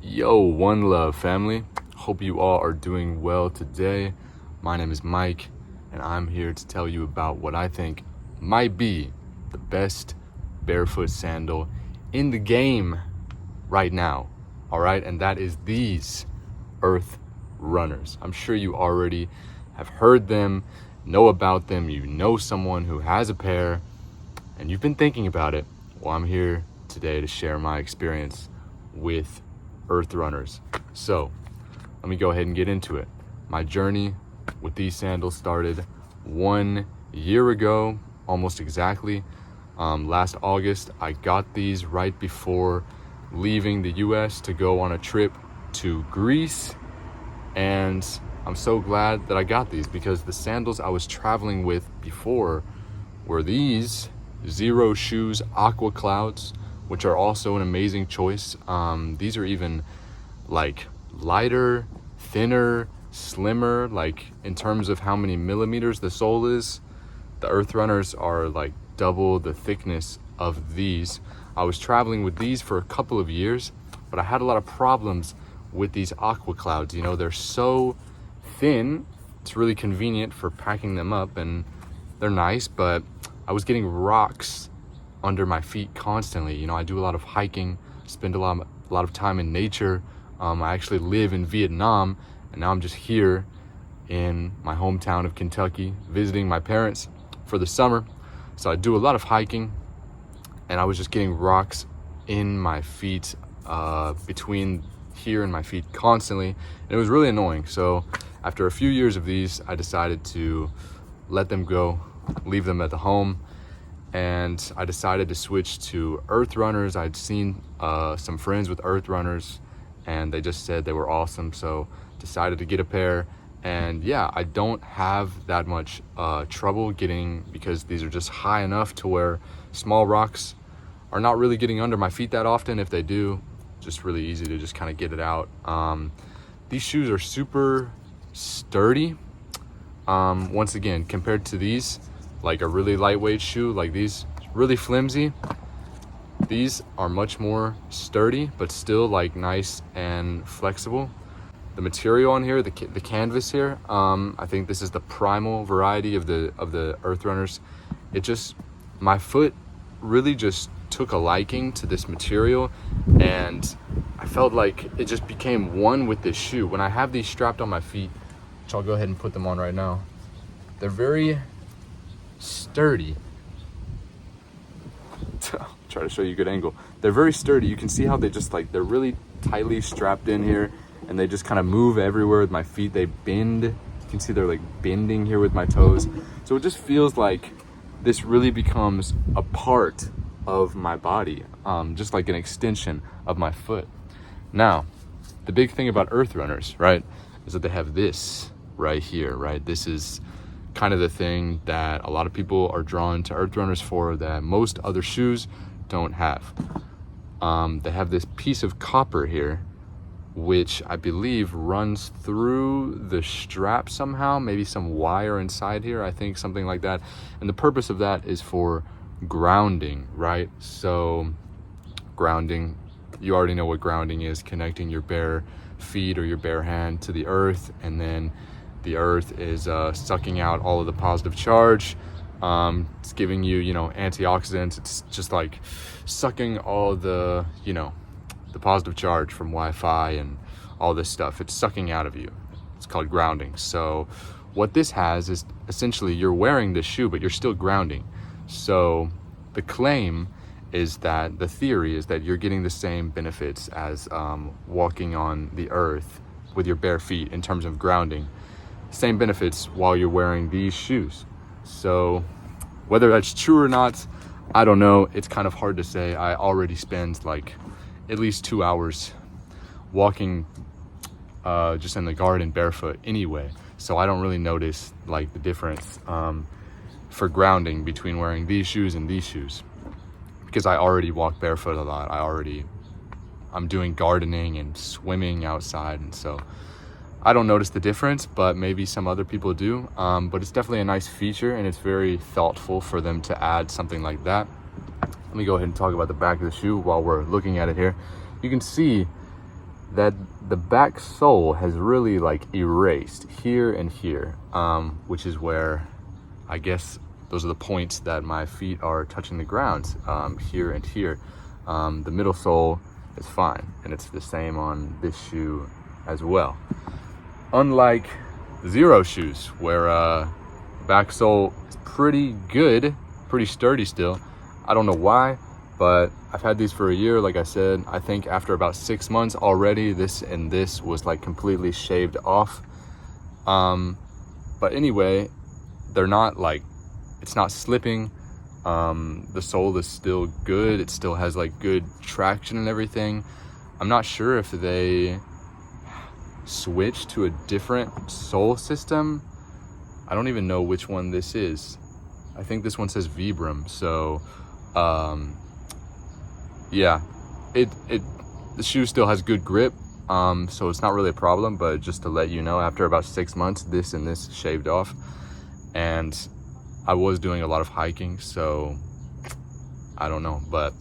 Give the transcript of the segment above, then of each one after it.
Yo, one love family. Hope you all are doing well today. My name is Mike, and I'm here to tell you about what I think might be the best barefoot sandal in the game right now. All right, and that is these Earth Runners. I'm sure you already have heard them, know about them. You know someone who has a pair, and you've been thinking about it. Well, I'm here today to share my experience with Earth Runners. So let me go ahead and get into it. My journey with these sandals started 1 year ago, almost exactly. Last August, I got these right before leaving the US to go on a trip to Greece. And I'm so glad that I got these because the sandals I was traveling with before were these Zero Shoes Aqua Clouds, which are also an amazing choice. These are even like lighter, thinner, slimmer, like in terms of how many millimeters the sole is. The Earth Runners are like double the thickness of these. I was traveling with these for a couple of years, but I had a lot of problems with these Aqua Clouds. You know, they're so thin, it's really convenient for packing them up and they're nice, but I was getting rocks under my feet constantly. You know, I do a lot of hiking, spend a lot of time in nature. I actually live in Vietnam, and now I'm just here in my hometown of Kentucky visiting my parents for the summer. So I do a lot of hiking, and I was just getting rocks in my feet, between here and my feet constantly, and it was really annoying. So after a few years of these, I decided to let them go, leave them at the home, and I decided to switch to Earth Runners. I'd seen some friends with Earth Runners, and they just said they were awesome, so decided to get a pair. And yeah, I don't have that much trouble getting, because these are just high enough to where small rocks are not really getting under my feet that often. If they do, just really easy to just kind of get it out. These shoes are super sturdy. Once again, compared to these, like a really lightweight shoe like these, really flimsy, these are much more sturdy, but still like nice and flexible. The material on here, the canvas here, I think this is the primal variety of the Earth Runners. It just, my foot really just took a liking to this material, and I felt like it just became one with this shoe. When I have these strapped on my feet, which I'll go ahead and put them on right now, they're very sturdy. Try to show you a good angle. They're very sturdy. You can see how they just like, they're really tightly strapped in here, and they just kind of move everywhere with my feet. They bend. You can see they're like bending here with my toes. So it just feels like this really becomes a part of my body, just like an extension of my foot. Now, the big thing about Earth Runners, right, is that they have this right here, right? This is kind of the thing that a lot of people are drawn to Earth Runners for, that most other shoes don't have. They have this piece of copper here, which I believe runs through the strap somehow, maybe some wire inside here, I think something like that. And the purpose of that is for grounding, right? So grounding, you already know what grounding is, connecting your bare feet or your bare hand to the earth, and then the earth is sucking out all of the positive charge. It's giving you, you know, antioxidants. It's just like sucking all the, you know, the positive charge from Wi-Fi and all this stuff. It's sucking out of you. It's called grounding. So what this has is essentially you're wearing this shoe, but you're still grounding. So the claim is that, the theory is that you're getting the same benefits as walking on the earth with your bare feet in terms of grounding. Same benefits while you're wearing these shoes. So whether that's true or not, I don't know. It's kind of hard to say. I already spend like at least 2 hours walking just in the garden barefoot anyway, so I don't really notice like the difference for grounding between wearing these shoes and these shoes, because I already walk barefoot a lot. I'm doing gardening and swimming outside, and so I don't notice the difference, but maybe some other people do. But it's definitely a nice feature, and it's very thoughtful for them to add something like that. Let me go ahead and talk about the back of the shoe while we're looking at it here. You can see that the back sole has really like erased here and here, which is where I guess those are the points that my feet are touching the ground, here and here. The middle sole is fine, and it's the same on this shoe as well. Unlike Zero shoes, where back sole is pretty good, pretty sturdy still. I don't know why, but I've had these for a year. Like I said, I think after about 6 months already, this was like completely shaved off. But anyway, they're not like, it's not slipping. The sole is still good. It still has like good traction and everything. I'm not sure if they switch to a different sole system. I don't even know which one this is. I think this one says Vibram. So yeah, the shoe still has good grip, so it's not really a problem. But just to let you know, after about 6 months, this shaved off, and I was doing a lot of hiking, so I don't know. But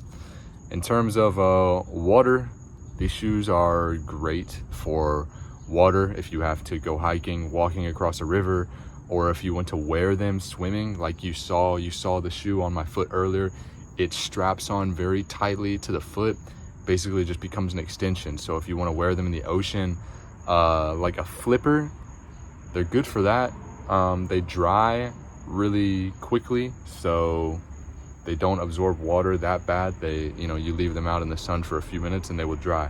in terms of water, these shoes are great for water if you have to go hiking, walking across a river, or if you want to wear them swimming. Like you saw the shoe on my foot earlier. It straps on very tightly to the foot, basically just becomes an extension. So if you want to wear them in the ocean, like a flipper, they're good for that. They dry really quickly, so they don't absorb water that bad. You leave them out in the sun for a few minutes and they will dry.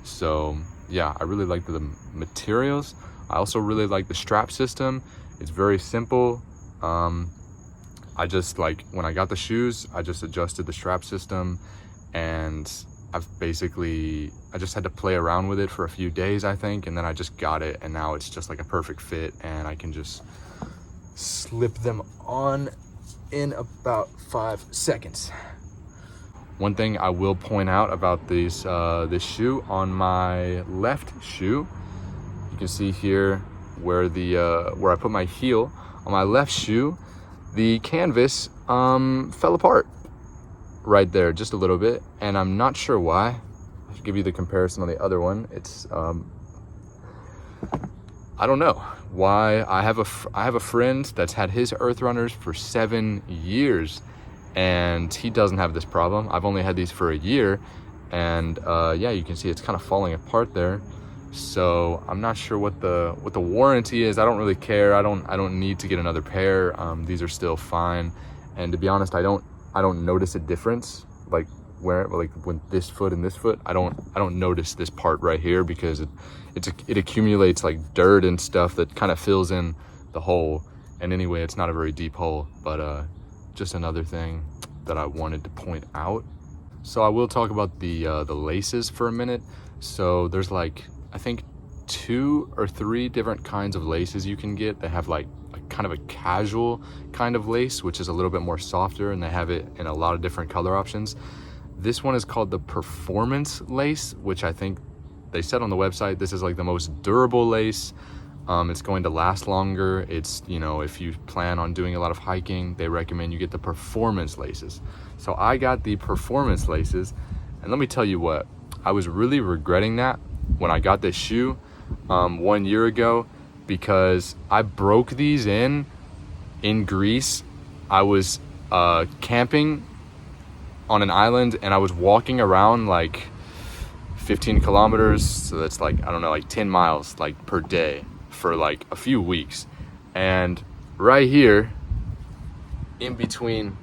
So yeah, I really like the materials. I also really like the strap system. It's very simple. I just, like, when I got the shoes, I just adjusted the strap system, and I just had to play around with it for a few days, I think, and then I just got it, and now it's just like a perfect fit, and I can just slip them on in about 5 seconds. One thing I will point out about this shoe, on my left shoe, you can see here where I put my heel. On my left shoe, the canvas fell apart right there just a little bit, and I'm not sure why. I'll give you the comparison on the other one. It's I don't know why. I have a friend that's had his Earth Runners for 7 years, and he doesn't have this problem. I've only had these for a year, and yeah, you can see it's kind of falling apart there. So I'm not sure what the warranty is. I don't really care. I don't need to get another pair. These are still fine, and to be honest, I don't notice a difference, like when this foot and this foot. I don't notice this part right here, because it accumulates like dirt and stuff that kind of fills in the hole. And anyway, it's not a very deep hole, but just another thing that I wanted to point out. So I will talk about the laces for a minute. So there's like, I think 2 or 3 different kinds of laces you can get. They have like kind of a casual kind of lace, which is a little bit more softer, and they have it in a lot of different color options. This one is called the performance lace, which I think they said on the website this is like the most durable lace. It's going to last longer. It's, if you plan on doing a lot of hiking, they recommend you get the performance laces. So I got the performance laces, and let me tell you what, I was really regretting that when I got this shoe 1 year ago, because I broke these in Greece. I was camping on an island, and I was walking around like 15 kilometers, so that's like, I don't know, like 10 miles like per day for like a few weeks. And right here in between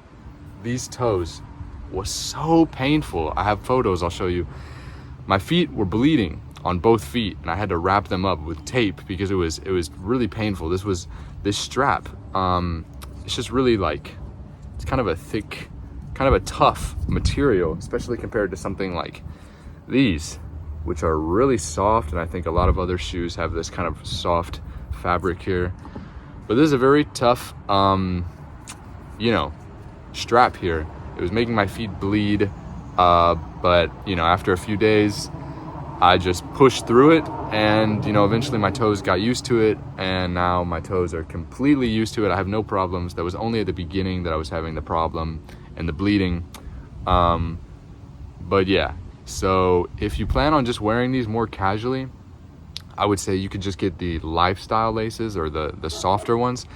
these toes was so painful. I have photos, I'll show you. My feet were bleeding on both feet, and I had to wrap them up with tape because it was really painful. This strap, it's just really like, it's kind of a thick, kind of a tough material, especially compared to something like these, which are really soft. And I think a lot of other shoes have this kind of soft fabric here, but this is a very tough strap here. It was making my feet bleed, but after a few days I just pushed through it, and eventually my toes got used to it, and now my toes are completely used to it. I have no problems. That was only at the beginning that I was having the problem and the bleeding, but yeah. So if you plan on just wearing these more casually, I would say you could just get the lifestyle laces or the softer ones.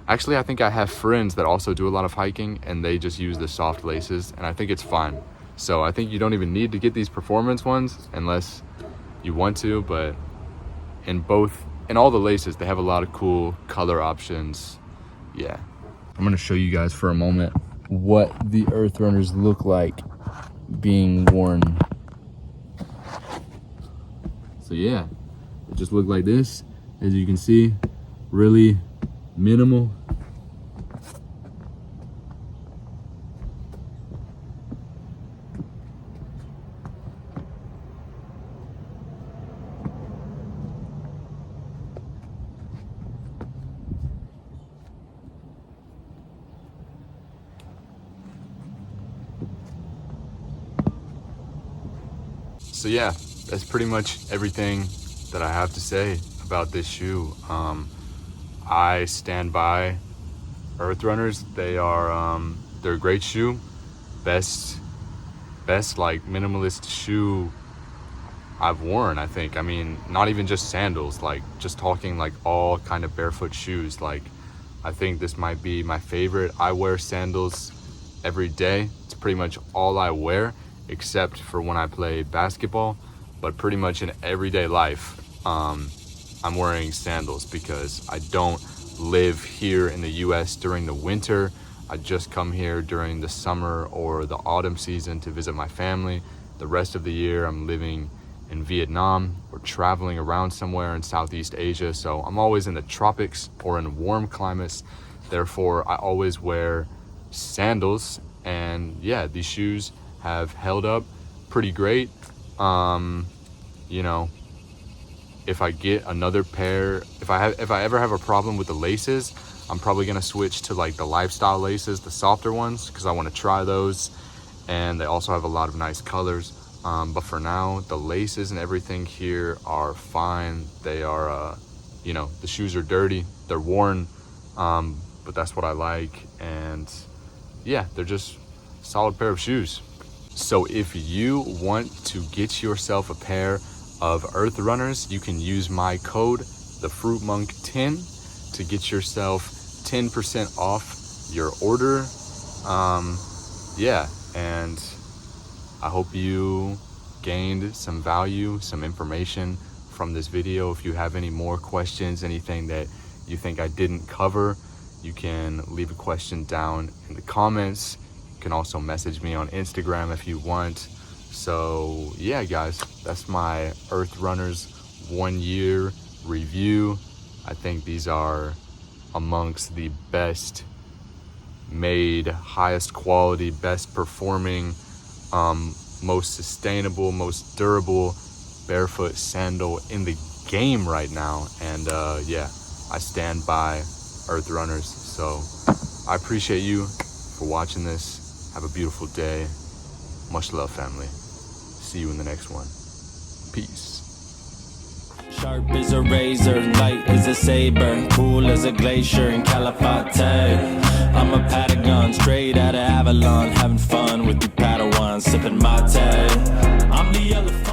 Actually, I think I have friends that also do a lot of hiking and they just use the soft laces, and I think it's fine. So I think you don't even need to get these performance ones unless you want to, but in all the laces, they have a lot of cool color options. Yeah. I'm gonna show you guys for a moment what the Earth Runners look like being worn. So yeah, it just look like this. As you can see, really minimal. So yeah, that's pretty much everything that I have to say about this shoe. I stand by Earth Runners. They're a great shoe. Best like minimalist shoe I've worn, I think. I mean, not even just sandals, like just talking like all kind of barefoot shoes. Like, I think this might be my favorite. I wear sandals every day. It's pretty much all I wear, except for when I play basketball. But pretty much in everyday life, I'm wearing sandals because I don't live here in the US during the winter. I just come here during the summer or the autumn season to visit my family. The rest of the year I'm living in Vietnam or traveling around somewhere in Southeast Asia. So I'm always in the tropics or in warm climates. Therefore, I always wear sandals. And yeah, these shoes have held up pretty great. You know, if I get another pair, if I ever have a problem with the laces, I'm probably gonna switch to like the lifestyle laces, the softer ones, because I want to try those, and they also have a lot of nice colors. But for now, the laces and everything here are fine. They are, you know, the shoes are dirty, they're worn, but that's what I like. And yeah, they're just a solid pair of shoes. So if you want to get yourself a pair of Earth Runners, you can use my code, thefruitmonk10, to get yourself 10% off your order. Yeah, and I hope you gained some value, some information from this video. If you have any more questions, anything that you think I didn't cover, you can leave a question down in the comments. You can also message me on Instagram if you want. So yeah, guys, that's my Earth Runners 1 year review. I think these are amongst the best made, highest quality, best performing, most sustainable, most durable barefoot sandal in the game right now. And yeah, I stand by Earth Runners. So I appreciate you for watching this. Have a beautiful day. Much love, family. See you in the next one. Peace. Sharp as a razor, light as a saber, cool as a glacier in Calafate. I'm a Patagon, straight out of Avalon, having fun with the Padawans, sipping mate. I'm the elephant.